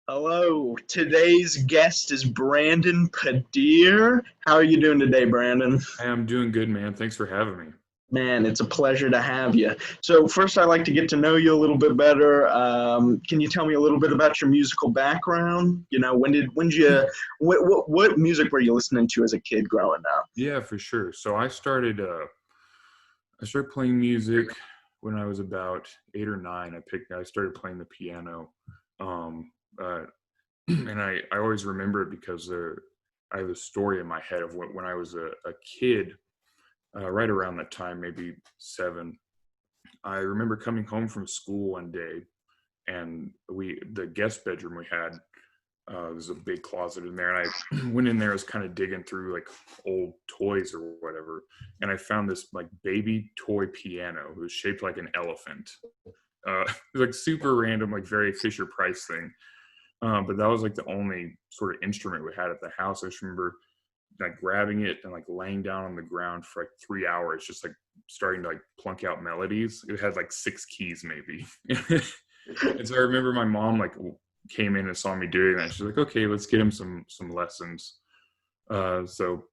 Hello, today's guest is Brandon Padier. How are you doing today, Brandon? Hey, I'm doing good, man. Thanks for having me. Man, it's a pleasure to have you. So, first, I'd like to get to know you a little bit better. Can you tell me a little bit about your musical background? When did you, what music were you listening to as a kid growing up? Yeah, for sure. So I started playing music when I was about 8 or 9. I started playing the piano. Um, uh, and I always remember it because I have a story in my head of when I was a kid, right around that time, maybe 7. I remember coming home from school one day, and the guest bedroom we had, there's a big closet in there, and I went in there. I was kind of digging through like old toys or whatever, and I found this like baby toy piano. It was shaped like an elephant. It was like super random, like very Fisher Price thing. But that was like the only sort of instrument we had at the house. I just remember like grabbing it and like laying down on the ground for like 3 hours, just like starting to like plunk out melodies. It had like 6 keys maybe. And so I remember my mom like came in and saw me doing that. She's like, "Okay, let's get him some lessons." So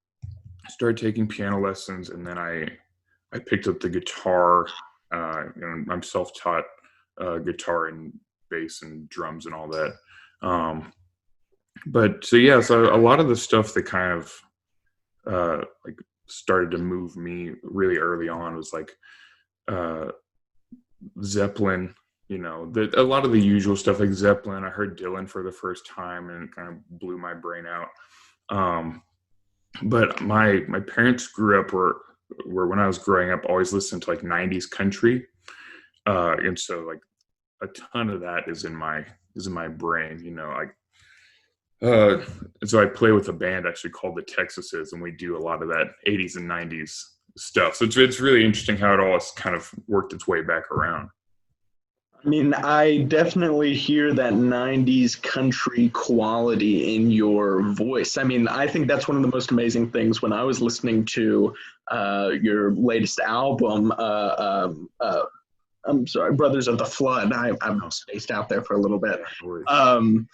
I started taking piano lessons, and then I picked up the guitar. I'm self-taught guitar and bass and drums and all that. But so yeah, so a lot of the stuff that kind of like started to move me really early on was like uh, Zeppelin, a lot of the usual stuff like Zeppelin. I heard Dylan for the first time and it kind of blew my brain out. Um, but my parents grew up where when I was growing up, always listened to like 90s country. And so like a ton of that is in my brain, like uh, and so I play with a band actually called the Texases, and we do a lot of that 80s and 90s stuff. So it's really interesting how it all has kind of worked its way back around. I mean, I definitely hear that 90s country quality in your voice. I mean, I think that's one of the most amazing things when I was listening to your latest album. I'm sorry, Brothers of the Flood. I'm Oh, spaced out there for a little bit. yeah, no worries. Um,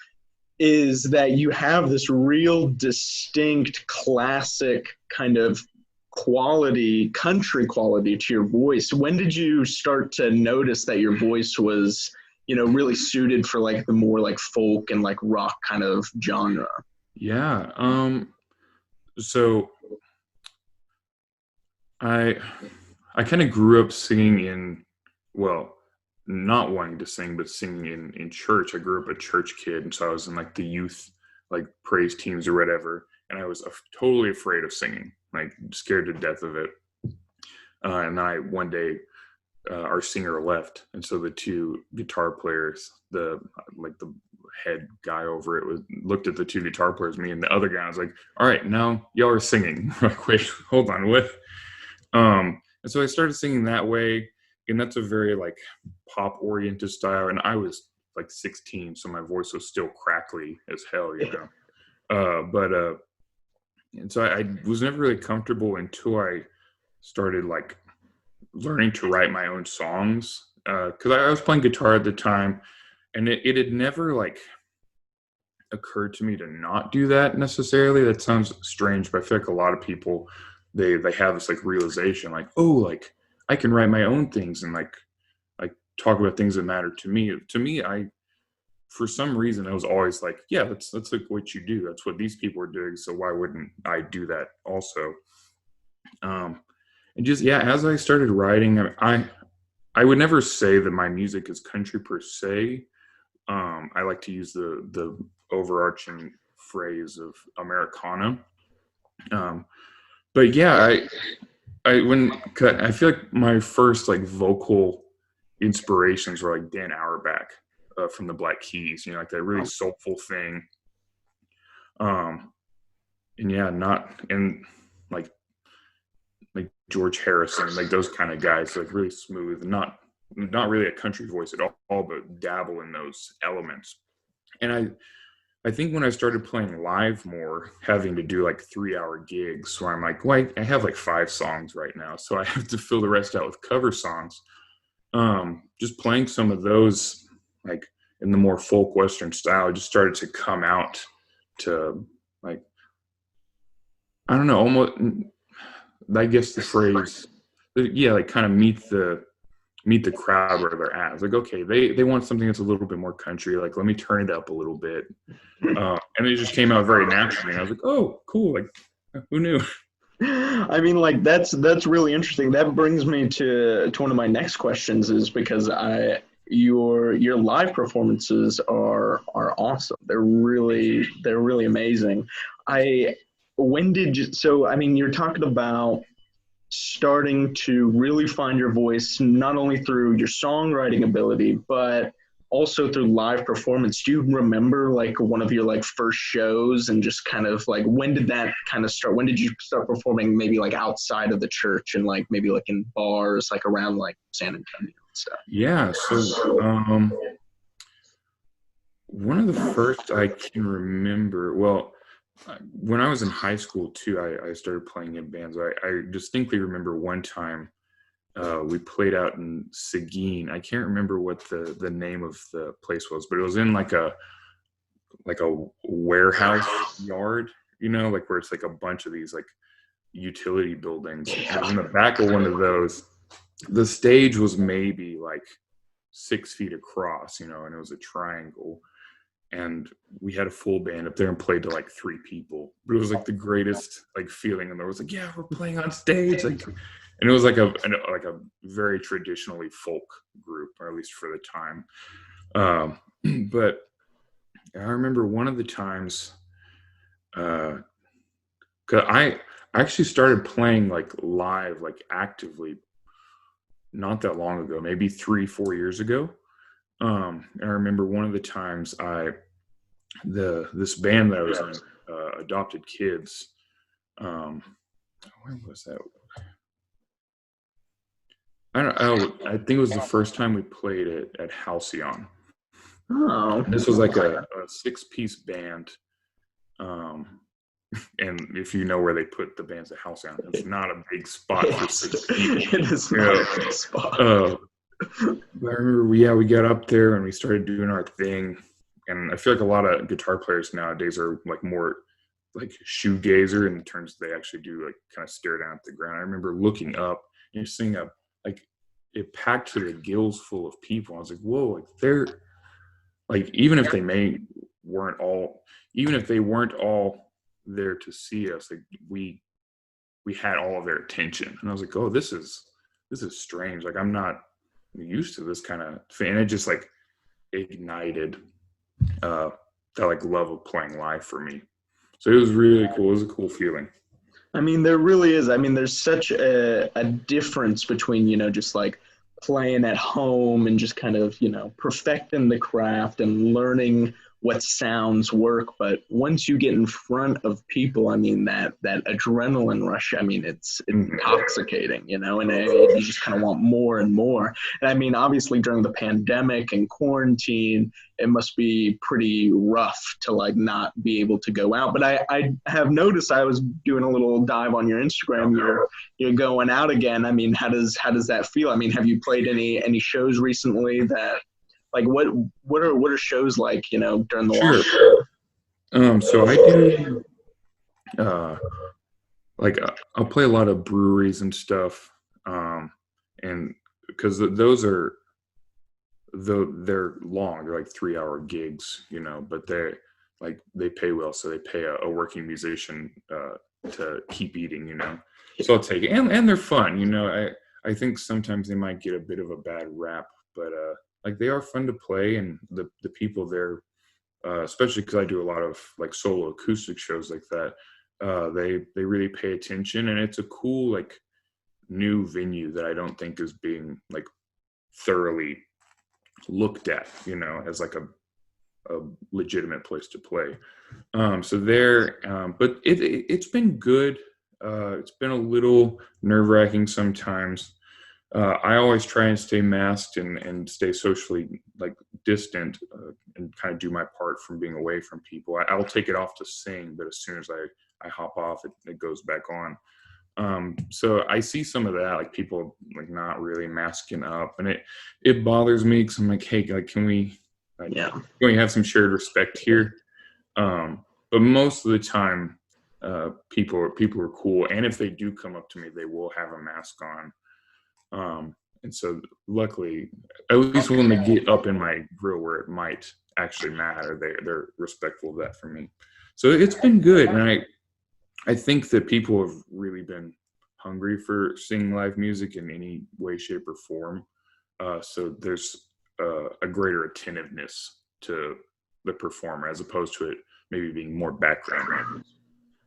is that you have this real distinct classic kind of quality, country quality to your voice. When did you start to notice that your voice was, really suited for like the more like folk and like rock kind of genre? Yeah. So I I kind of grew up singing well, not wanting to sing, but singing in church. I grew up a church kid, and so I was in like the youth, like praise teams or whatever, and I was totally afraid of singing, like scared to death of it. And then one day, our singer left, and so the two guitar players, the head guy over it was looked at the two guitar players, me and the other guy. I was like, "All right, now y'all are singing." Like, wait, hold on, what? And so I started singing that way, and that's a very like pop oriented style. And I was like 16, so my voice was still crackly as hell. But and so I was never really comfortable until I started like learning to write my own songs. Because I was playing guitar at the time, and it had never like occurred to me to not do that necessarily. That sounds strange, but I feel like a lot of people they have this like realization, like, oh, like I can write my own things and like talk about things that matter to me. To me, I for some reason I was always like, yeah, that's like what you do. That's what these people are doing. So why wouldn't I do that also? Um, and just yeah, as I started writing, I would never say that my music is country per se. I like to use the overarching phrase of Americana. Um, but yeah, I feel like my first like vocal inspirations were like Dan Auerbach from the Black Keys. Like that really soulful thing. Um, and yeah, not and like like George Harrison, like those kind of guys, like really smooth, not really a country voice at all, but dabble in those elements. And I think when I started playing live more, having to do like 3 hour gigs where I'm like, well, I have like 5 songs right now, so I have to fill the rest out with cover songs. Just playing some of those, like in the more folk Western style. I just started to come out to, like, I don't know, almost, I guess the phrase, yeah, like kind of meet the crowd where they're at. It's like, okay, they want something that's a little bit more country. Like, let me turn it up a little bit. And it just came out very naturally. And I was like, oh, cool. Like, who knew? I mean, like that's really interesting. That brings me to one of my next questions, is because your live performances are awesome. They're really amazing. I when did you, so I mean, you're talking about starting to really find your voice not only through your songwriting ability but also through live performance. Do you remember like one of your like first shows, and just kind of like when did that kind of start? When did you start performing maybe like outside of the church and like maybe like in bars like around like San Antonio and stuff? Yeah. So one of the first I can remember, well, when I was in high school too, I started playing in bands. I distinctly remember one time we played out in Seguin. I can't remember what the name of the place was, but it was in like a warehouse yard, like where it's like a bunch of these like utility buildings. And it was in the back of one of those. The stage was maybe like 6 feet across, and it was a triangle. And we had a full band up there and played to like 3 people. But it was like the greatest like feeling. And there was like, yeah, we're playing on stage. Like, and it was like a very traditionally folk group, or at least for the time. But I remember one of the times, cause I actually started playing like live, like actively, not that long ago, maybe 3-4 years ago. And I remember one of the times this band that I was in, Adopted Kids. Where was that? I think it was the first time we played at Halcyon. Oh, This was like a 6-piece band. And if you know where they put the bands at Halcyon, it's not a big spot for 6 people. it is not a big spot. But I remember, we got up there and we started doing our thing. And I feel like a lot of guitar players nowadays are like more like shoegazer in terms they actually do like kind of stare down at the ground. I remember looking up and seeing like it packed to the gills full of people. I was like, whoa, like they're like, even if they weren't all there to see us, like we had all of their attention. And I was like, oh, this is strange. Like, I'm not used to this kind of thing. And it just like ignited that like love of playing live for me. So it was really cool. It was a cool feeling. I mean, there really is. I mean, there's such a difference between, just like playing at home and just kind of, perfecting the craft and learning what sounds work. But once you get in front of people, I mean, that adrenaline rush, I mean, it's intoxicating, and you just kind of want more and more. And I mean, obviously during the pandemic and quarantine, it must be pretty rough to like not be able to go out. But I have noticed, I was doing a little dive on your Instagram, you're going out again. I mean, how does that feel? I mean, have you played any shows recently that, like, what are shows like, during the lockdown? So I do like I'll play a lot of breweries and stuff, and because those are they're long, they're like 3-hour gigs, but they pay well, so they pay a working musician to keep eating, so I'll take it, and they're fun, I think sometimes they might get a bit of a bad rap, but like they are fun to play, and the people there, especially because I do a lot of like solo acoustic shows like that, they really pay attention, and it's a cool like new venue that I don't think is being like thoroughly looked at, as like a legitimate place to play. So there, but it's been good. It's been a little nerve-wracking sometimes. I always try and stay masked and stay socially like distant, and kind of do my part from being away from people. I'll take it off to sing, but as soon as I hop off, it goes back on. So I see some of that, like people like not really masking up, and it bothers me because I'm like, hey, like, can we Like, Yeah. we have some shared respect here. But most of the time, people are cool, and if they do come up to me, they will have a mask on. And so, luckily, at least when they get up in my grill where it might actually matter, they're respectful of that for me. So it's been good, and I think that people have really been hungry for seeing live music in any way, shape, or form. So there's a greater attentiveness to the performer as opposed to it maybe being more background.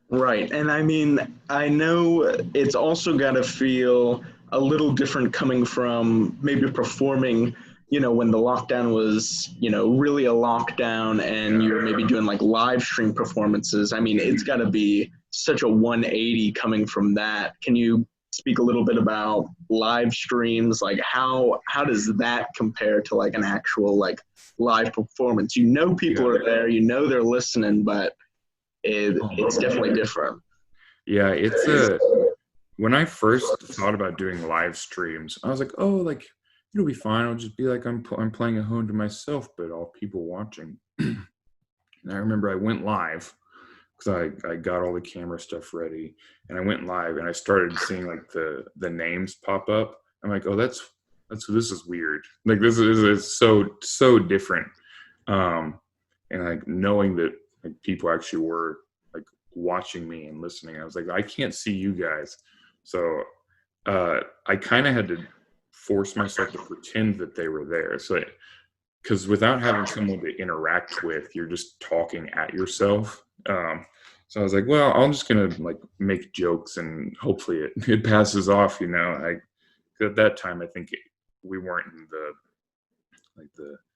Right. And I mean, I know it's also got to feel a little different coming from maybe performing, when the lockdown was, really a lockdown and you're maybe doing like live stream performances. I mean, it's got to be such a 180 coming from that. Can you speak a little bit about live streams? Like how does that compare to like an actual like live performance? People are there, they're listening, but it's definitely different. Yeah, when I first thought about doing live streams, I was like, oh, like it'll be fine. I'll just be like I'm playing at home to myself, but all people watching. And I remember I went live because I got all the camera stuff ready, and I went live and I started seeing like the names pop up. I'm like, oh, this is weird. Like this is so different. And like knowing that like people actually were like watching me and listening, I was like, I can't see you guys. So I kind of had to force myself to pretend that they were there. So because without having someone to interact with, you're just talking at yourself. So I was like, well, I'm just gonna like make jokes and hopefully it passes off. At that time, I think we weren't in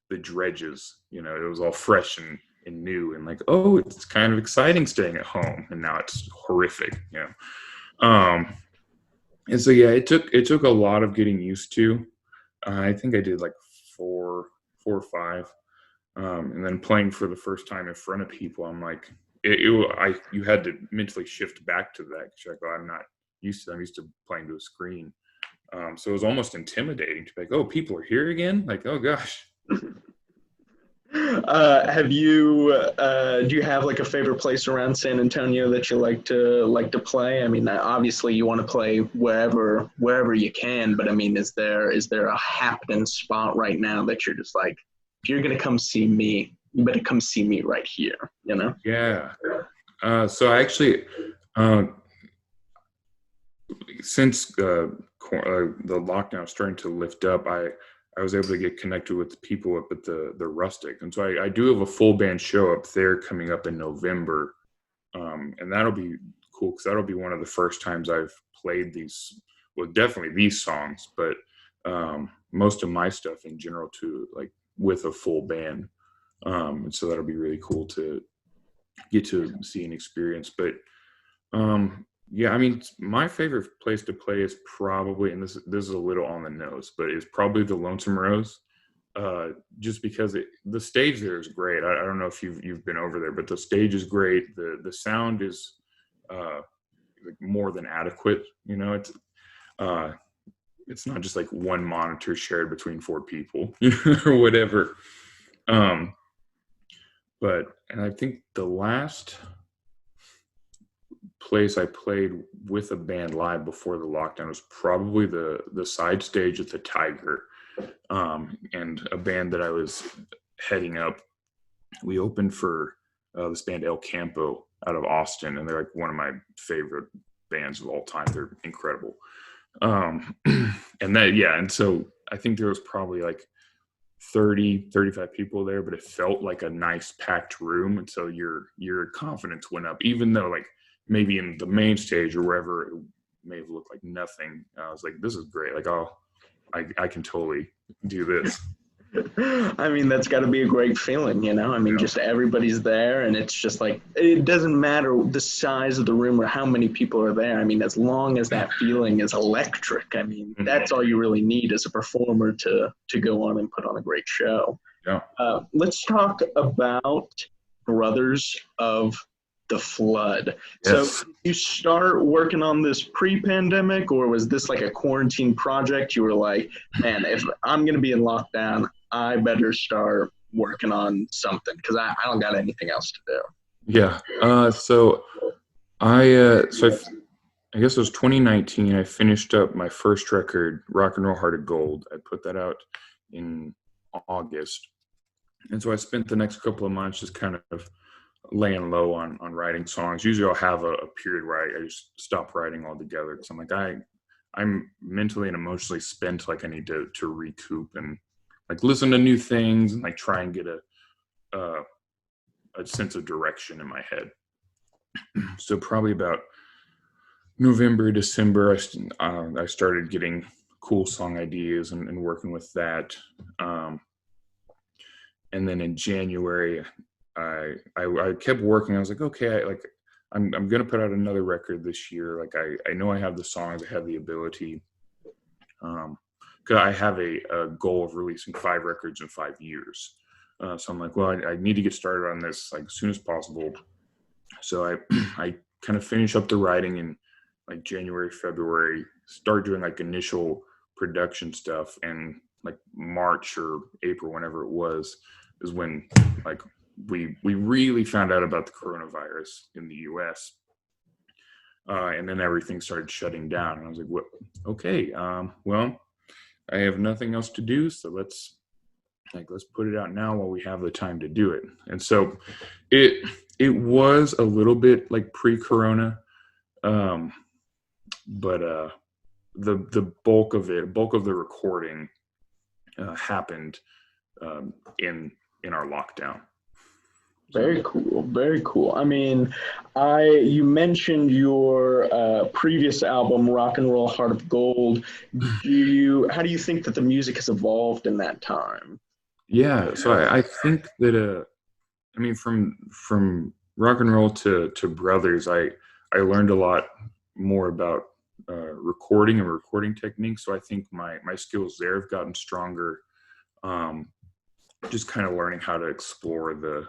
the dredges. It was all fresh and new and like, oh, it's kind of exciting staying at home, and now it's horrific. And so yeah, it took a lot of getting used to. I think I did like four or five, and then playing for the first time in front of people. I'm like, you had to mentally shift back to that. You're like, oh, I'm not used to. I'm used to playing to a screen. So it was almost intimidating to be like, oh, people are here again. Like, oh gosh. Do you have like a favorite place around San Antonio that you like to play? I mean, obviously you want to play wherever you can, but I mean, is there a happening spot right now that you're just like, if you're gonna come see me, you better come see me right here, Yeah. So actually, since the lockdown was starting to lift up, I was able to get connected with the people up at the Rustic. And so I do have a full band show up there coming up in November. And that'll be cool because that'll be one of the first times I've played definitely these songs, but most of my stuff in general too, like with a full band. And so that'll be really cool to get to see and experience. But yeah, I mean, my favorite place to play is probably, and this is a little on the nose, but it's probably the Lonesome Rose, just because the stage there is great. I don't know if you've been over there, but the stage is great. The sound is like more than adequate. It's not just like one monitor shared between 4 people, or whatever. And I think the last place I played with a band live before the lockdown was probably the side stage at the Tiger, and a band that I was heading up. We opened for this band El Campo out of Austin, and they're like one of my favorite bands of all time. They're incredible. And so I think there was probably like 35 people there, but it felt like a nice packed room, and so your confidence went up, even though like maybe in the main stage or wherever it may have looked like nothing. I was like, this is great. Like, I can totally do this. I mean, that's got to be a great feeling, I mean, just everybody's there, and it's just like, it doesn't matter the size of the room or how many people are there. I mean, as long as that feeling is electric, I mean, that's all you really need as a performer to go on and put on a great show. Yeah. Let's talk about Brothers of the Flood. Yes. So you start working on this pre-pandemic, or was this like a quarantine project? You were like, man, if I'm going to be in lockdown, I better start working on something because I don't got anything else to do. Yeah. So I guess it was 2019. I finished up my first record, Rock and Roll Heart of Gold. I put that out in August. And so I spent the next couple of months just kind of laying low on writing songs. Usually I'll have a period where I just stop writing altogether because I'm like, I'm mentally and emotionally spent. Like I need to recoup and like listen to new things and like try and get a sense of direction in my head. So probably about November, December, I started getting cool song ideas and working with that. And then in January, I kept working. I was like, okay, I'm gonna put out another record this year. Like I know I have the songs, I have the ability. Cause I have a goal of releasing 5 records in 5 years. So I'm like, well, I need to get started on this like as soon as possible. So I kind of finish up the writing in like January, February, start doing like initial production stuff, and like March or April, whenever it was, is when like we really found out about the coronavirus in the US. And then everything started shutting down. And I was like, what? Okay, well, I have nothing else to do, so let's put it out now while we have the time to do it. And so it was a little bit like pre-corona, but the bulk of the recording happened in our lockdown. Very cool. Very cool. I mean, you mentioned your previous album, Rock and Roll Heart of Gold. How do you think that the music has evolved in that time? Yeah, so I think that I mean from rock and roll to Brothers, I learned a lot more about recording and recording techniques. So I think my skills there have gotten stronger. Just kind of learning how to explore the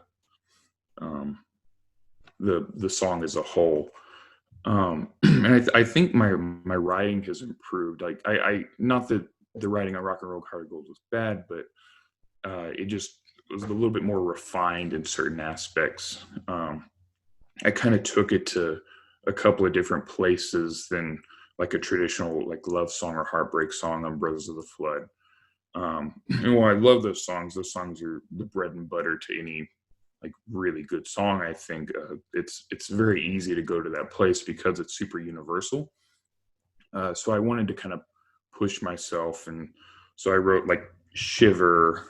song as a whole. And I think my writing has improved. Like I not that the writing on Rock and Roll Heart of Gold was bad, but it just was a little bit more refined in certain aspects. I kind of took it to a couple of different places than like a traditional like love song or heartbreak song on Brothers of the Flood. And while I love those songs are the bread and butter to any like really good song. I think it's very easy to go to that place because it's super universal. So I wanted to kind of push myself, and so I wrote like Shiver,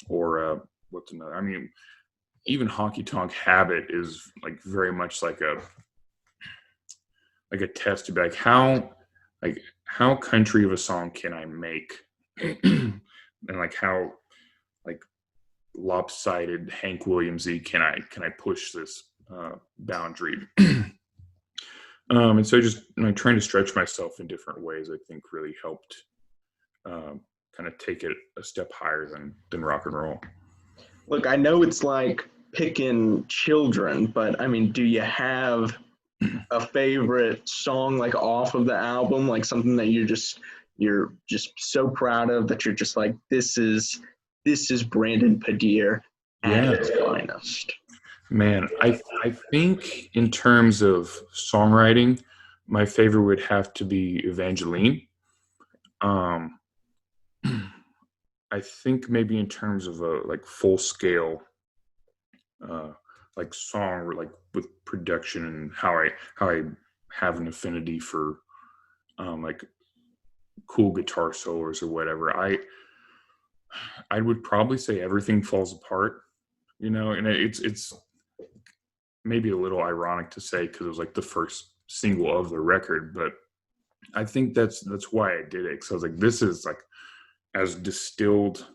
or what's another? I mean, even Honky Tonk Habit is like very much like a test to be how country of a song can I make, and like how like lopsided Hank Williamsy can I push this boundary. And so just like trying to stretch myself in different ways, I think really helped kind of take it a step higher than rock and roll. Look, I know it's like picking children, but I mean, do you have a favorite song like off of the album, like something that you're just so proud of that you're just like, this is Brandon Padier at its finest? Man, I think in terms of songwriting, my favorite would have to be Evangeline. I think maybe in terms of a like full scale like song, or like with production and how I have an affinity for like cool guitar solos or whatever, I would probably say Everything Falls Apart, and it's maybe a little ironic to say because it was like the first single of the record, but I think that's why I did it, because I was like, this is like as distilled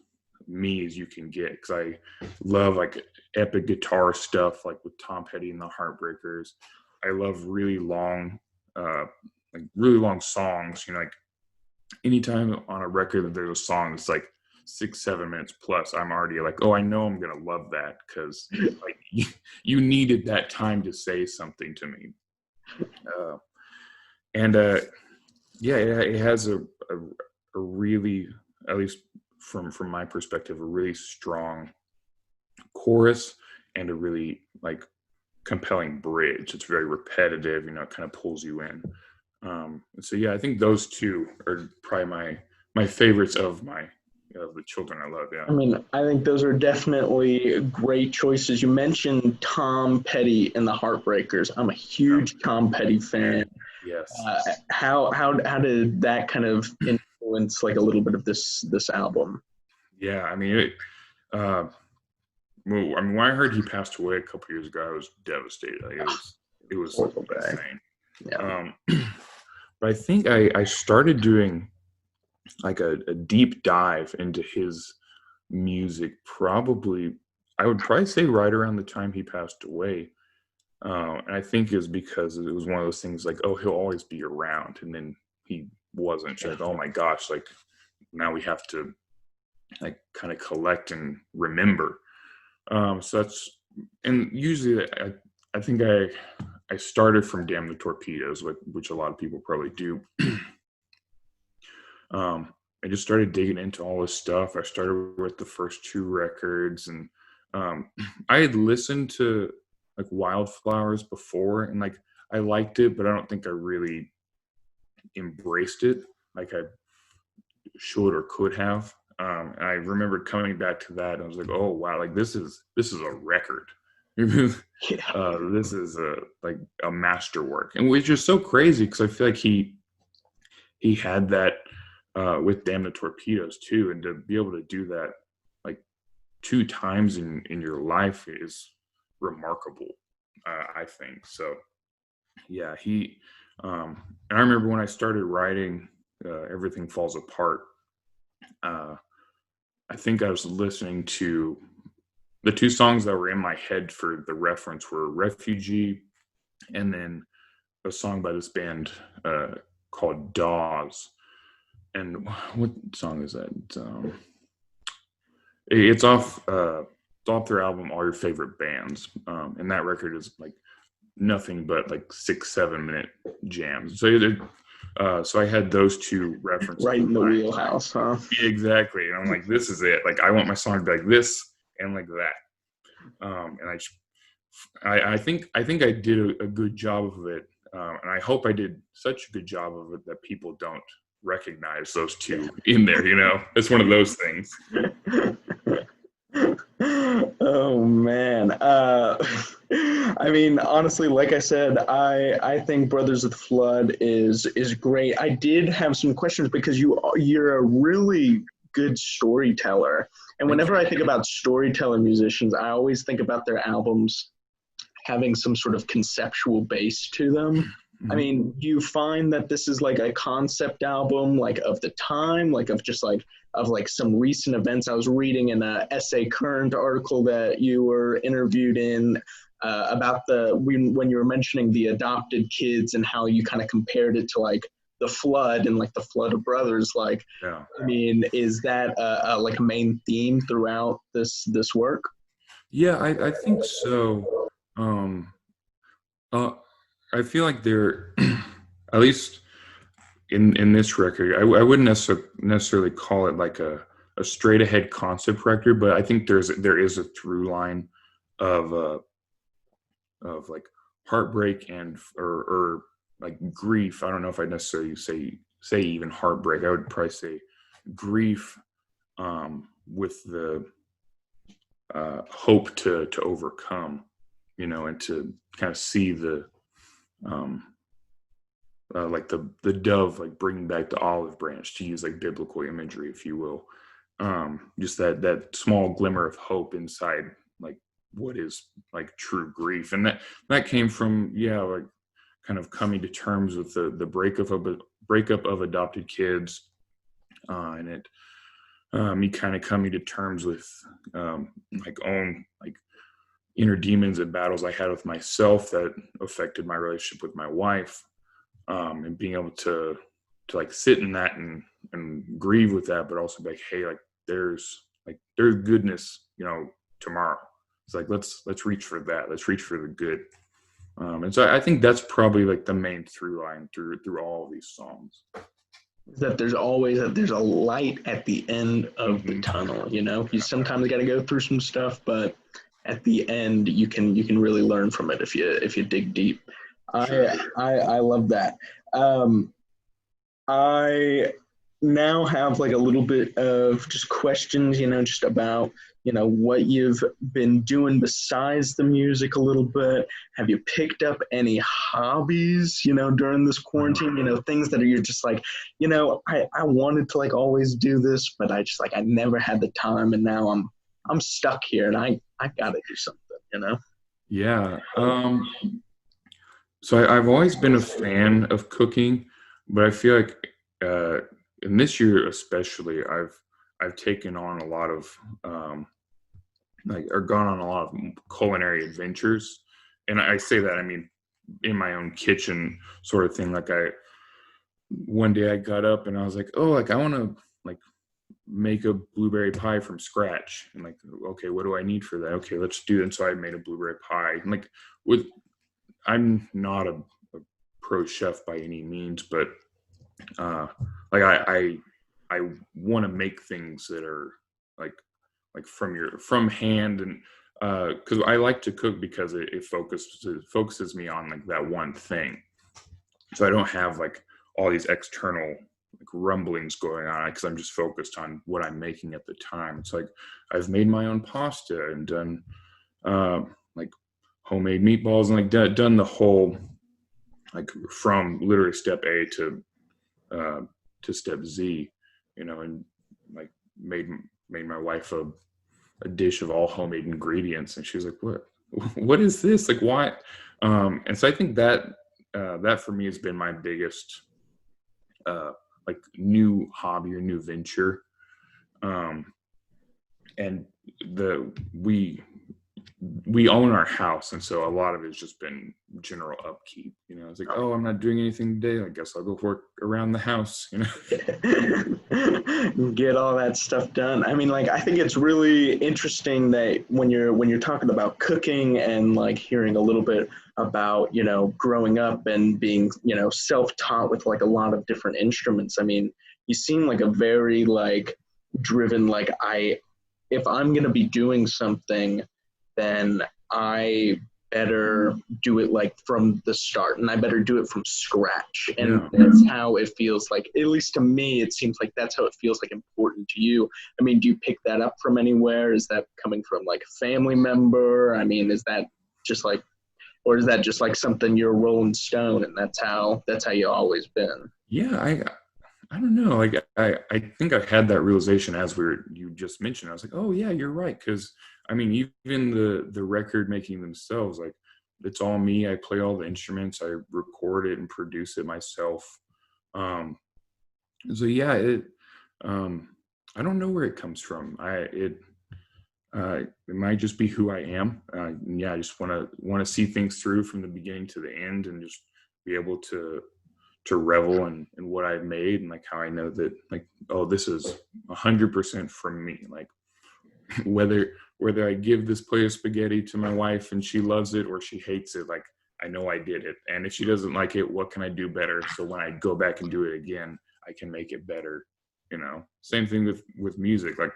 me as you can get, because I love like epic guitar stuff like with Tom Petty and the Heartbreakers. I love really long songs, like anytime on a record that there's a song that's like 6-7 minutes plus, I'm already like, oh, I know I'm gonna love that, because like you needed that time to say something to me. And yeah, it has a really, at least from my perspective, a really strong chorus and a really like compelling bridge. It's very repetitive, it kind of pulls you in. So yeah, I think those two are probably my favorites of the children I love. Yeah. I mean, I think those are definitely great choices. You mentioned Tom Petty and the Heartbreakers. I'm a huge Tom Petty fan. Yes. How did that kind of influence like a little bit of this album? Yeah, I mean, well, when I heard he passed away a couple years ago, I was devastated. Like, it was insane. Yeah. But I think I started doing like a deep dive into his music. I would probably say right around the time he passed away. And I think is because it was one of those things like, oh, he'll always be around, and then he wasn't. So like, oh my gosh, like now we have to like kind of collect and remember. So and usually I think I started from Damn the Torpedoes, which a lot of people probably do. I just started digging into all this stuff. I started with the first two records, and I had listened to like Wildflowers before, and like I liked it, but I don't think I really embraced it like I should or could have. And I remembered coming back to that, and I was like, "Oh wow! Like this is a record. This is like a masterwork," and which is so crazy because I feel like he had that with Damn the Torpedoes too, and to be able to do that like 2 times in your life is remarkable. I think so. Yeah, and I remember when I started writing Everything Falls Apart. I think I was listening to the 2 songs that were in my head for the reference were Refugee and then a song by this band called Dawes. And what song is that? It's off their album All Your Favorite Bands. And that record is like nothing but like 6-7 minute jams. So I had those 2 references right in the wheelhouse, huh? Exactly. And I'm like, this is it. Like I want my song to be like this and like that. And I think I did a good job of it. And I hope I did such a good job of it that people don't recognize those 2 in there. It's one of those things. Oh man. I mean, honestly, like I said, I think Brothers of the Flood is great. I did have some questions because you're a really good storyteller. And whenever I think about storyteller musicians, I always think about their albums having some sort of conceptual base to them. Mm-hmm. I mean, do you find that this is like a concept album, like of the time, like of just like some recent events? I was reading in a Essay Current article that you were interviewed in about when you were mentioning the adopted kids and how you kind of compared it to like the flood and like the flood of brothers. Like, yeah. I mean, is that like a main theme throughout this work? Yeah, I think so. I feel like they're at least in this record. I wouldn't necessarily call it like a straight ahead concept record, but I think there is a through line of like heartbreak and or like grief. I don't know if I necessarily say even heartbreak. I would probably say grief with the hope to overcome, and to kind of see the like the dove like bringing back the olive branch, to use like biblical imagery, if you will. Just that small glimmer of hope inside like what is like true grief, and that came from like kind of coming to terms with the breakup of adopted kids, and it me kind of coming to terms with like own like inner demons and battles I had with myself that affected my relationship with my wife, and being able to like sit in that and grieve with that, but also be like, hey, like there's goodness, tomorrow. It's like let's reach for that. Let's reach for the good. And so I think that's probably like the main through line through all of these songs. is that there's a light at the end of the tunnel. You know, you sometimes got to go through some stuff, but at the end you can really learn from it if you dig deep. Sure. I love that. Um, I now have like a little bit of just questions, just about, what you've been doing besides the music a little bit. Have you picked up any hobbies, during this quarantine, things that are you're just like, I wanted to like always do this, but I just like I never had the time and now I'm stuck here and I gotta do something. Yeah. So I've always been a fan of cooking, but I feel like uh, in this year especially, I've taken on a lot of like or gone on a lot of culinary adventures, and I say that I mean in my own kitchen sort of thing. Like I one day I got up and I was like, oh, like I want to like make a blueberry pie from scratch, and like okay, what do I need for that? Okay, let's do it. And so I made a blueberry pie, and like with I'm not a pro chef by any means, but uh, like I want to make things that are like from hand, and because I like to cook because it focuses me on like that one thing, so I don't have like all these external like rumblings going on because I'm just focused on what I'm making at the time. It's like I've made my own pasta and done like homemade meatballs and like done the whole like from literally step A uh, to step Z, and like made made my wife a dish of all homemade ingredients, and she was like, what is this? Like, why? And so I think that for me has been my biggest uh, like new hobby or new venture. Um, and the we own our house, and so a lot of it's just been general upkeep. It's like, oh, I'm not doing anything today, I guess I'll go work around the house. Get all that stuff done. I mean, like I think it's really interesting that when you're talking about cooking and like hearing a little bit about, growing up and being, self-taught with like a lot of different instruments. I mean, you seem like a very like driven, like if I'm going to be doing something, then I better do it like from the start and I better do it from scratch. And Yeah. that's how it feels like, at least to me, it seems like that's how it feels like important to you. I mean, do you pick that up from anywhere? Is that coming from like a family member? I mean, is that just like, or is that just like something you're rolling stone and that's how you always been? Yeah, I don't know. Like I think I had that realization as you just mentioned. I was like, oh yeah, you're right. Because I mean, even the record making themselves, like it's all me. I play all the instruments. I record it and produce it myself. Um, so yeah, um, I don't know where it comes from. It might just be who I am. Yeah, I just want to see things through from the beginning to the end, and just be able to revel in what I've made, and like how I know that like, oh, this is 100% from me. Like whether I give this plate of spaghetti to my wife and she loves it or she hates it, like I know I did it. And if she doesn't like it, what can I do better? So when I go back and do it again, I can make it better. Same thing with music. Like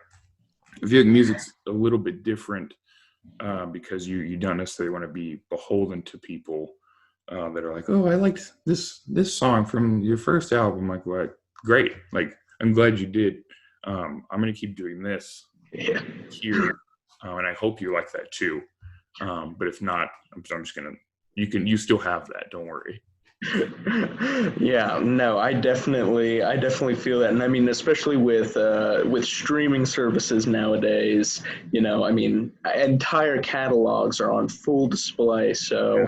I feel like music's a little bit different because you don't necessarily want to be beholden to people that are like, oh, I liked this song from your first album. Like, what? Great. Like, I'm glad you did. I'm gonna keep doing this Yeah. here, and I hope you like that too. But if not, I'm just gonna. You still have that. Don't worry. Yeah, no, I definitely feel that. And I mean, especially with streaming services nowadays, I mean, entire catalogs are on full display. So, Yeah.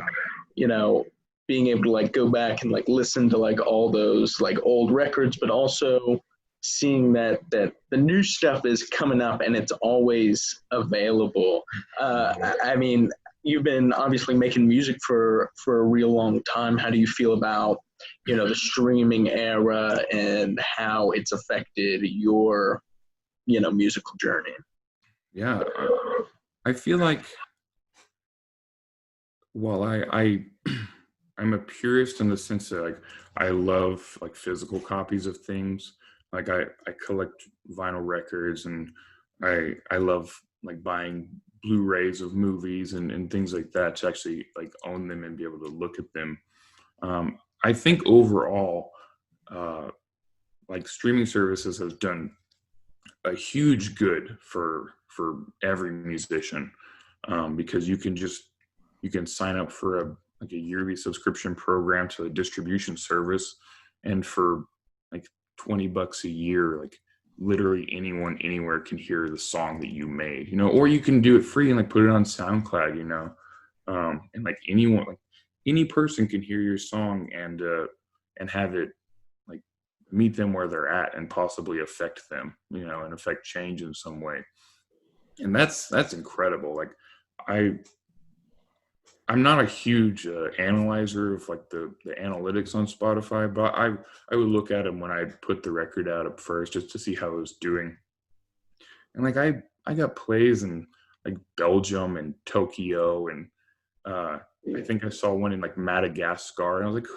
you know, being able to like go back and like listen to like all those like old records, but also seeing that the new stuff is coming up and it's always available. I mean, you've been obviously making music for a real long time. How do you feel about, the streaming era and how it's affected your, musical journey? Yeah. I feel like, well, I I'm a purist in the sense that like I love like physical copies of things. Like I collect vinyl records, and I love like buying Blu-rays of movies and things like that to actually like own them and be able to look at them. I think overall, uh, like streaming services has done a huge good for every musician, because you can sign up for a like a yearly subscription program to a distribution service, and for like $20 a year, like literally anyone anywhere can hear the song that you made, or you can do it free and like put it on SoundCloud, and like anyone, like any person can hear your song and have it like meet them where they're at and possibly affect them, and affect change in some way. And that's incredible. Like I I'm not a huge analyzer of like the analytics on Spotify, but I would look at them when I put the record out up first just to see how it was doing. And like I got plays in like Belgium and Tokyo, and uh, I think I saw one in like Madagascar, and I was like,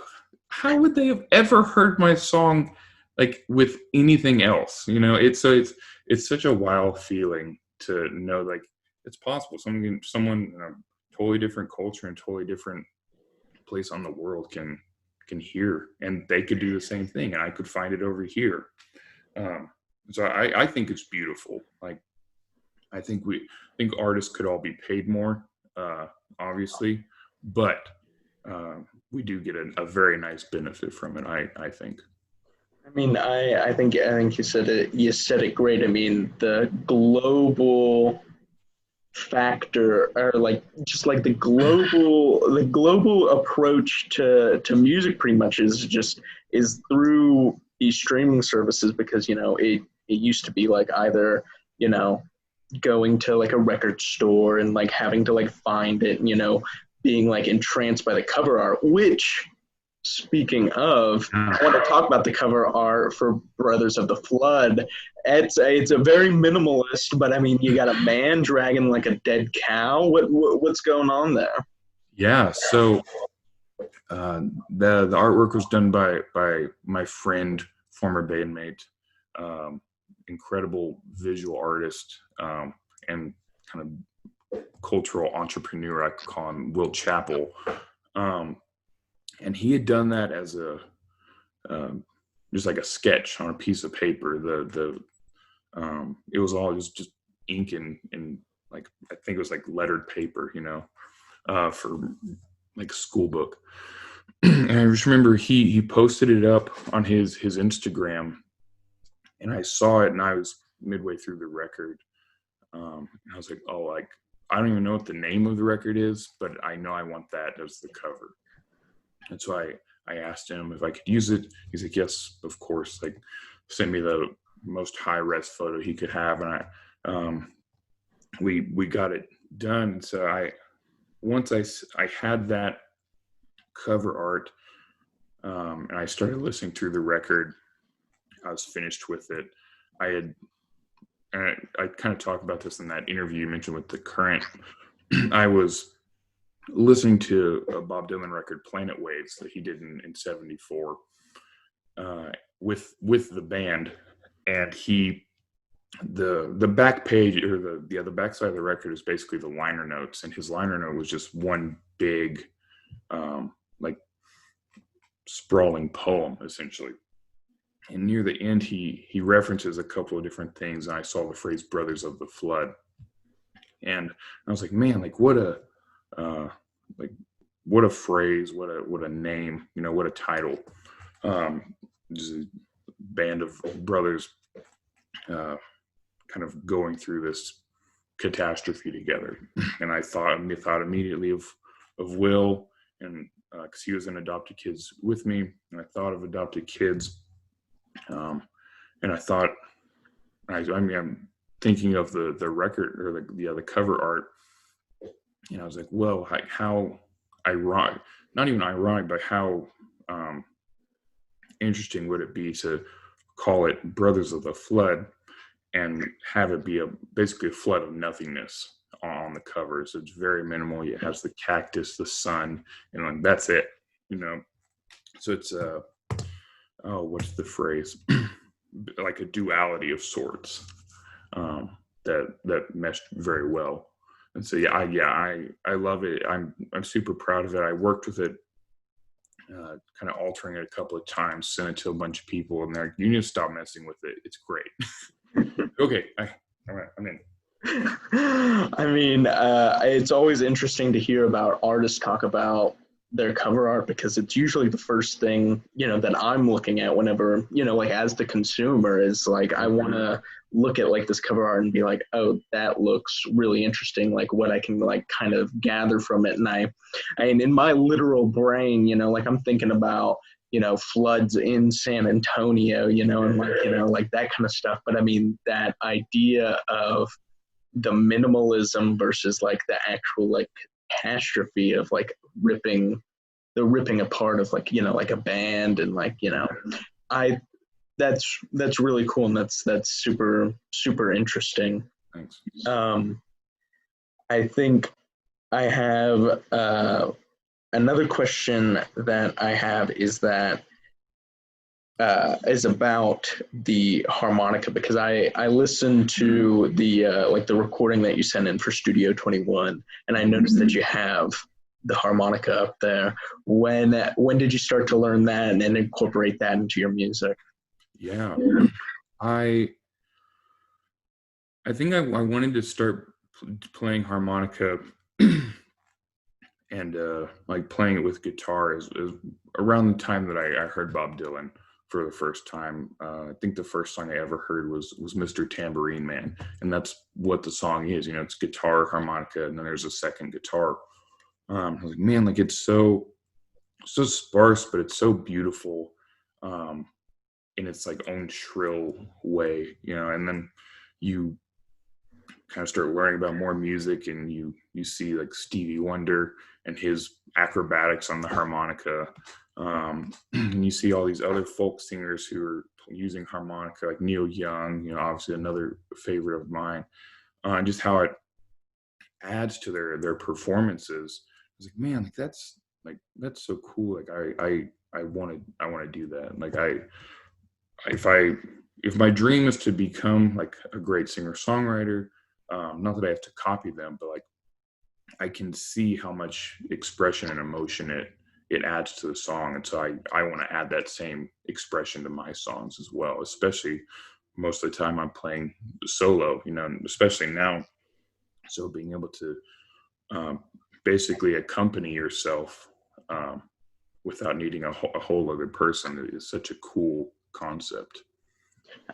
how would they have ever heard my song like with anything else? It's such a wild feeling to know like it's possible someone in a totally different culture and totally different place on the world can hear, and they could do the same thing, and I could find it over here. Um, so I think it's beautiful. Like I think artists could all be paid more, obviously, but uh, we do get a very nice benefit from it. I think. I mean, I think you said it great. I mean, the global factor, or like just like the global approach to music pretty much is through these streaming services, because it used to be like either you know going to like a record store and like having to like find it, being like entranced by the cover art, which, speaking of, Yeah. I want to talk about the cover art for Brothers of the Flood. It's a very minimalist, but I mean, you got a man dragging like a dead cow. What's going on there? Yeah. So the artwork was done by my friend, former bandmate, um, incredible visual artist, and kind of cultural entrepreneur. I could call him Will Chappell. Um, and he had done that as a just like a sketch on a piece of paper. It was just ink and like I think it was like lettered paper, for like a school book. And I just remember he posted it up on his Instagram, and I saw it, and I was midway through the record. And I was like, oh, like I don't even know what the name of the record is, but I know I want that as the cover. And so I asked him if I could use it. He's like, yes, of course. Like, send me the most high res photo he could have, and we got it done. So once I had that cover art, and I started listening through the record, I was finished with it. I had, and I kind of talked about this in that interview you mentioned with the Current. I was listening to a Bob Dylan record, Planet Waves, that he did in '74, with the band, and the back page, or the back side of the record is basically the liner notes, and his liner note was just one big like sprawling poem essentially. And near the end he references a couple of different things, and I saw the phrase Brothers of the Flood, and I was like, man, like uh like what a phrase, what a name, what a title. Just a band of brothers kind of going through this catastrophe together. And I thought immediately of Will, and because he was in Adopted Kids with me, and I thought of Adopted Kids, and I thought, I'm thinking of the record, or the cover art, and I was like, well, how ironic, not even ironic, but how interesting would it be to call it Brothers of the Flood and have it be basically a flood of nothingness on the cover. So it's very minimal. It has the cactus, the sun, and like that's it. you know. So it's what's the phrase? Like a duality of sorts, that meshed very well. And so I love it. I'm super proud of it. I worked with it, kind of altering it a couple of times, sent it to a bunch of people, and they're like, "You need to stop messing with it. It's great." Okay, I'm in. I mean, it's always interesting to hear about artists talk about their cover art because it's usually the first thing, that I'm looking at whenever, like as the consumer is like, I want to look at like this cover art and be like, oh, that looks really interesting. Like what I can like kind of gather from it. And I mean, in my literal brain, like I'm thinking about, floods in San Antonio, and like, like that kind of stuff. But I mean, that idea of the minimalism versus like the actual like catastrophe of like ripping apart of like like a band and like I that's really cool, and that's super interesting. Thanks. I think I have another question that I have is that is about the harmonica, because I listened to the like the recording that you sent in for Studio 21, and I noticed that you have the harmonica up there. When did you start to learn that and then incorporate that into your music? Yeah, I think I wanted to start playing harmonica and like playing it with guitar is around the time that I heard Bob Dylan for the first time. I think the first song I ever heard was Mr. Tambourine Man, and that's what the song is. It's guitar, harmonica, and then there's a second guitar. I was like, man, like it's so sparse, but it's so beautiful, in its like own shrill way, and then you kind of start learning about more music, and you see like Stevie Wonder and his acrobatics on the harmonica, and you see all these other folk singers who are using harmonica, like Neil Young, obviously another favorite of mine, and just how it adds to their performances. I was like, man, that's so cool. Like I want to do that. Like if my dream is to become like a great singer songwriter, not that I have to copy them, but like I can see how much expression and emotion it adds to the song, and so I want to add that same expression to my songs as well. Especially most of the time I'm playing solo, especially now. So being able to basically accompany yourself, without needing a whole other person is such a cool concept.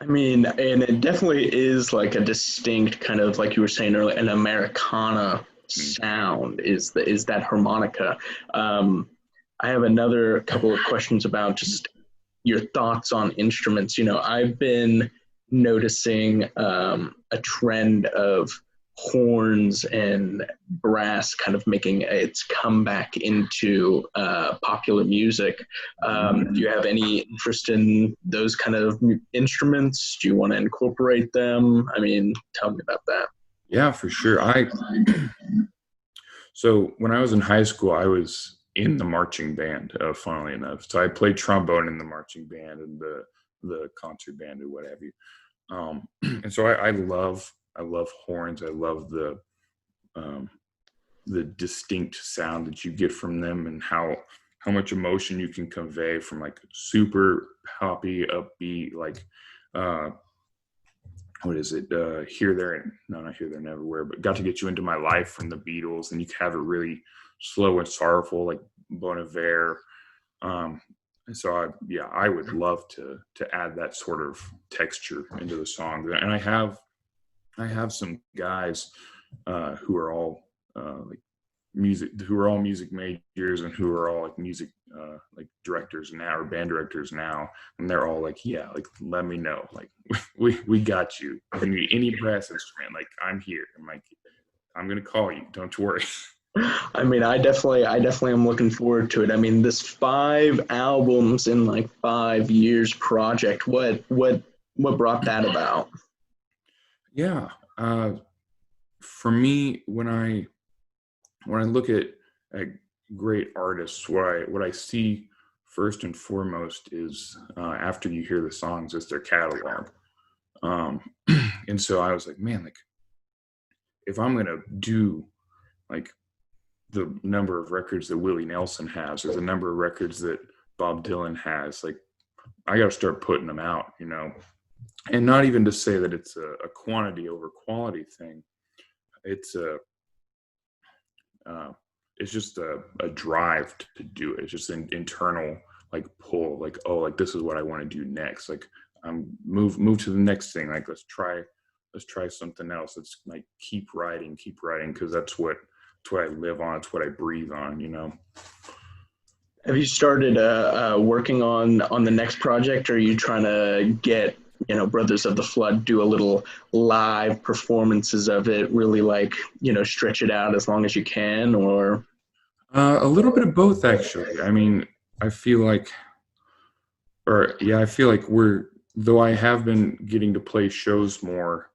I mean, and it definitely is like a distinct kind of, like you were saying earlier, an Americana sound is that harmonica. I have another couple of questions about just your thoughts on instruments. I've been noticing a trend of horns and brass kind of making its comeback into popular music. Do you have any interest in those kind of instruments? Do you want to incorporate them? I mean, tell me about that. Yeah, for sure. So when I was in high school, I was in the marching band, funnily enough. So I played trombone in the marching band and the concert band or what have you. And so I love horns. I love the distinct sound that you get from them, and how much emotion you can convey from like super poppy, upbeat, like what is it? Here, There, and no, not Here, There, and Everywhere, but Got to Get You Into My Life from the Beatles. And you can have it really slow and sorrowful, like Bon Iver. And so I would love to add that sort of texture into the song. And I have some guys who are all music majors, and who are all like music like directors now, or band directors now, and they're all like, yeah, like let me know, like we got you. If you need any brass instrument, like I'm here. I'm like, I'm gonna call you, don't worry. I mean, I definitely am looking forward to it. I mean, this 5 albums in like 5 years project, what brought that about? Yeah, for me, when I look at great artists, what I see first and foremost is after you hear the songs, is their catalog. Um, and so I was like, man, like if I'm gonna do like the number of records that Willie Nelson has, or the number of records that Bob Dylan has, like I got to start putting them out, you know. And not even to say that it's a quantity over quality thing. It's a uh, it's just a drive to do it. It's just an internal like pull, like, oh, like this is what I want to do next. Like move to the next thing. Like let's try something else. Let's like keep writing, because that's what I live on. It's what I breathe on, you know. Have you started working on the next project? Or are you trying to get, you know, Brothers of the Flood, do a little live performances of it, really like, you know, stretch it out as long as you can? Or A little bit of both, actually. I mean, I feel like, I feel like though I have been getting to play shows more,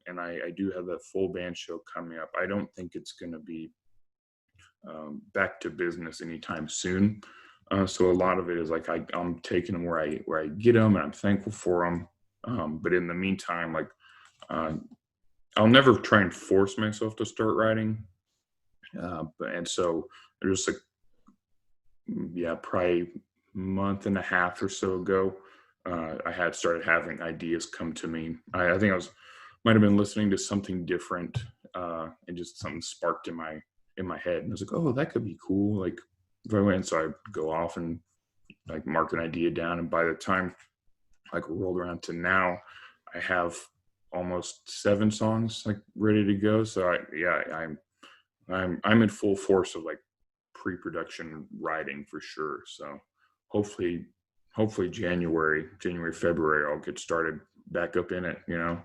and I do have that full band show coming up. I don't think it's going to be back to business anytime soon. So a lot of it is like I'm taking them where I get them, and I'm thankful for them. But in the meantime, like I'll never try and force myself to start writing. And so there's like, probably month and a half or so ago, I had started having ideas come to me. I think might have been listening to something different, and just something sparked in my head, and I was like, oh, that could be cool. Like if I went, so I go off and like mark an idea down, and by the time like rolled around to now, I have almost 7 songs like ready to go. So I'm in full force of like pre-production writing for sure. So hopefully January, February, I'll get started back up in it, you know.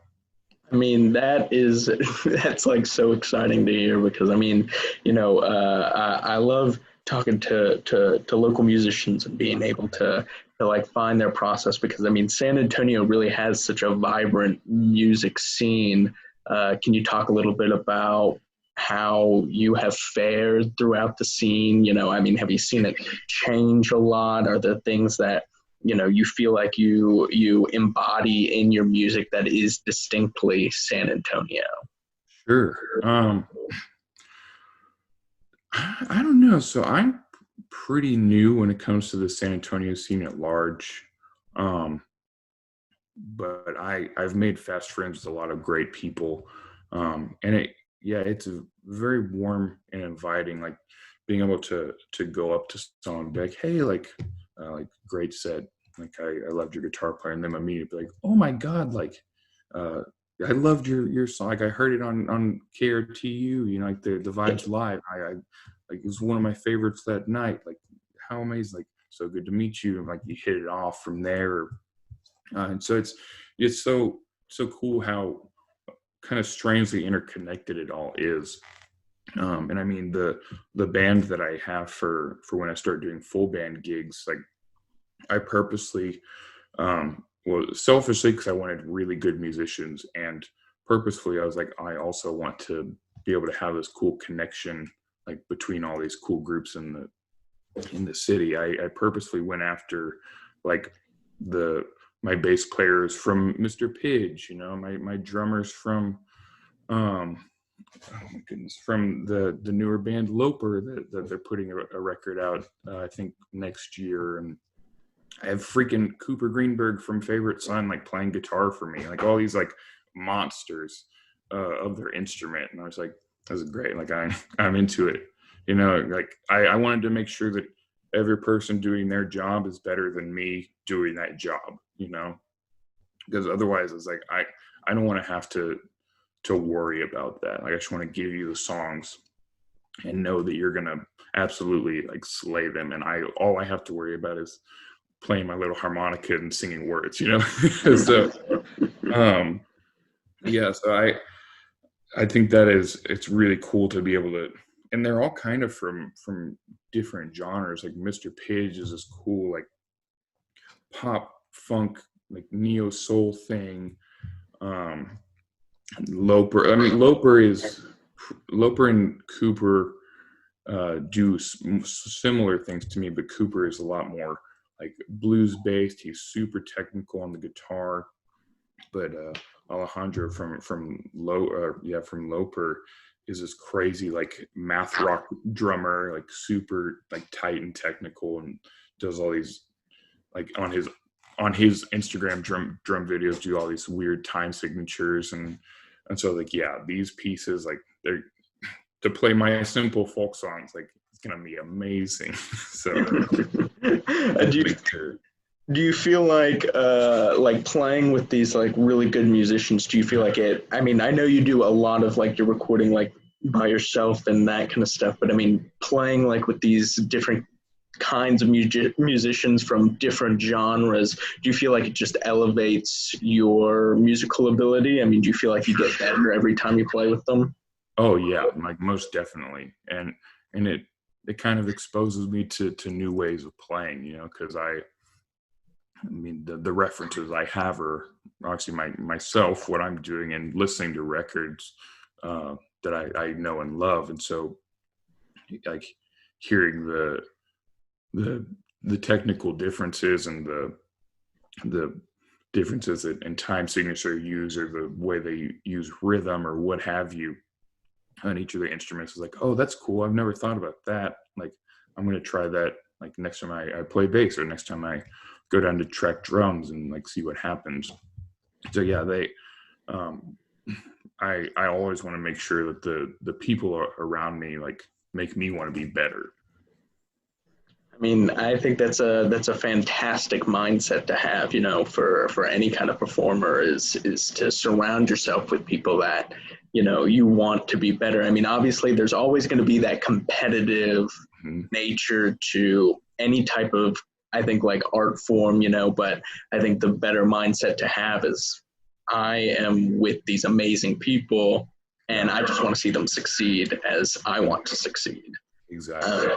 I mean, that's like so exciting to hear, because I mean, you know, I love talking to local musicians and being able to like find their process, because I mean, San Antonio really has such a vibrant music scene. Can you talk a little bit about how you have fared throughout the scene? You know, I mean, have you seen it change a lot? Are there things that, you know, you feel like you embody in your music that is distinctly San Antonio? Sure. I don't know. So I'm pretty new when it comes to the San Antonio scene at large. Um, but I've made fast friends with a lot of great people. And it's a very warm and inviting, like being able to go up to someone and be like, hey, like great set. Like I loved your guitar player, and then immediately be like, oh my God, like uh I loved your song. Like I heard it on KRTU, you know, like the Vibes Live. I like it was one of my favorites that night. Like how amazing, like so good to meet you. And like you hit it off from there. And so it's so cool how kind of strangely interconnected it all is. And I mean the band that I have for when I start doing full band gigs, like I purposely, well, selfishly, because I wanted really good musicians, and purposefully, I was like, I also want to be able to have this cool connection, like between all these cool groups in the city. I purposefully went after, like my bass players from Mr. Pidge, you know, my drummers from, oh my goodness, from the newer band Loper that they're putting a record out, I think next year, and I have freaking Cooper Greenberg from Favorite Son like playing guitar for me, like all these like monsters of their instrument, and I was like, "This is great!" Like I'm into it, you know. Like I wanted to make sure that every person doing their job is better than me doing that job, you know, because otherwise it's like I don't want to have to worry about that. Like I just want to give you the songs and know that you're gonna absolutely like slay them, and all I have to worry about is playing my little harmonica and singing words, you know. So so I think that it's really cool to be able to, and they're all kind of from different genres. Like Mr. Pidge is this cool like pop funk like neo soul thing. Loper and Cooper do similar things to me, but Cooper is a lot more like blues based. He's super technical on the guitar, but Alejandro from Loper is this crazy like math rock drummer, like super like tight and technical, and does all these like on his Instagram drum videos, do all these weird time signatures, and so like yeah, these pieces like they're to play my simple folk songs, like it's gonna be amazing. So do you feel like playing with these like really good musicians, do you feel like it, I mean, I know you do a lot of like your recording like by yourself and that kind of stuff, but I mean, playing like with these different kinds of musicians from different genres, do you feel like it just elevates your musical ability? I mean, do you feel like you get better every time you play with them? Oh yeah, like most definitely, and it kind of exposes me to new ways of playing, you know, because I mean the references I have are obviously myself, what I'm doing, and listening to records that I know and love, and so like hearing the technical differences and the differences in time signature use, or the way they use rhythm or what have you on each of the instruments is like, oh, that's cool. I've never thought about that. Like, I'm going to try that like next time I play bass, or next time I go down to track drums and like see what happens. So yeah, um, I always want to make sure that the people around me like make me want to be better. I mean, I think that's a fantastic mindset to have, you know, for any kind of performer is to surround yourself with people that, you know, you want to be better. I mean, obviously there's always going to be that competitive Mm-hmm. nature to any type of, I think, like art form, you know, but I think the better mindset to have is I am with these amazing people and Yeah, I just want to see them succeed as I want to succeed. exactly.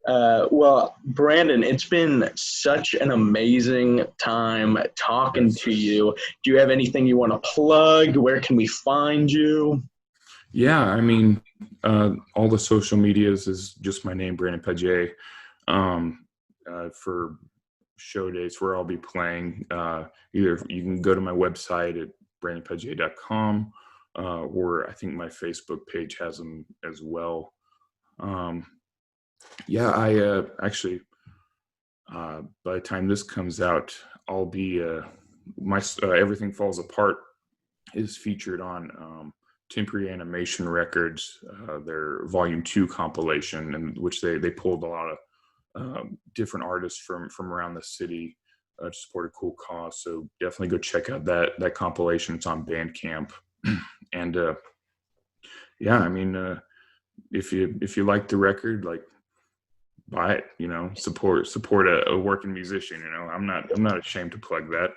Uh, well, Brandon, it's been such an amazing time talking Yes. to you. Do you have anything you want to plug? Where can we find you? Yeah, I mean, all the social medias is just my name, Brandon Padier. Um, for show dates where I'll be playing, either you can go to my website at brandonpadier.com, or I think my Facebook page has them as well. Um, yeah, I actually, by the time this comes out, I'll be my Everything Falls Apart is featured on Temporary Animation Records, their Volume 2 compilation, in which they pulled a lot of different artists from around the city to support a cool cause. So definitely go check out that compilation. It's on Bandcamp, and yeah, I mean, if you like the record, like buy it. You know, support a working musician. You know, I'm not ashamed to plug that.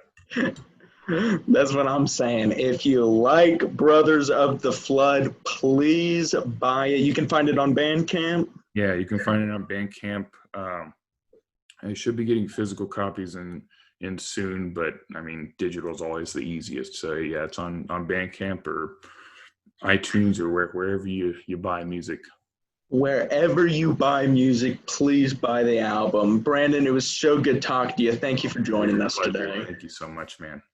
That's what I'm saying. If you like Brothers of the Flood, please buy it. You can find it on Bandcamp. Yeah, you can find it on Bandcamp. I should be getting physical copies in soon, but I mean, digital is always the easiest. So yeah, it's on Bandcamp or iTunes, or wherever you buy music. Wherever you buy music, please buy the album. Brandon, it was so good talking to you. Thank you for joining us Pleasure. today. Thank you so much, man.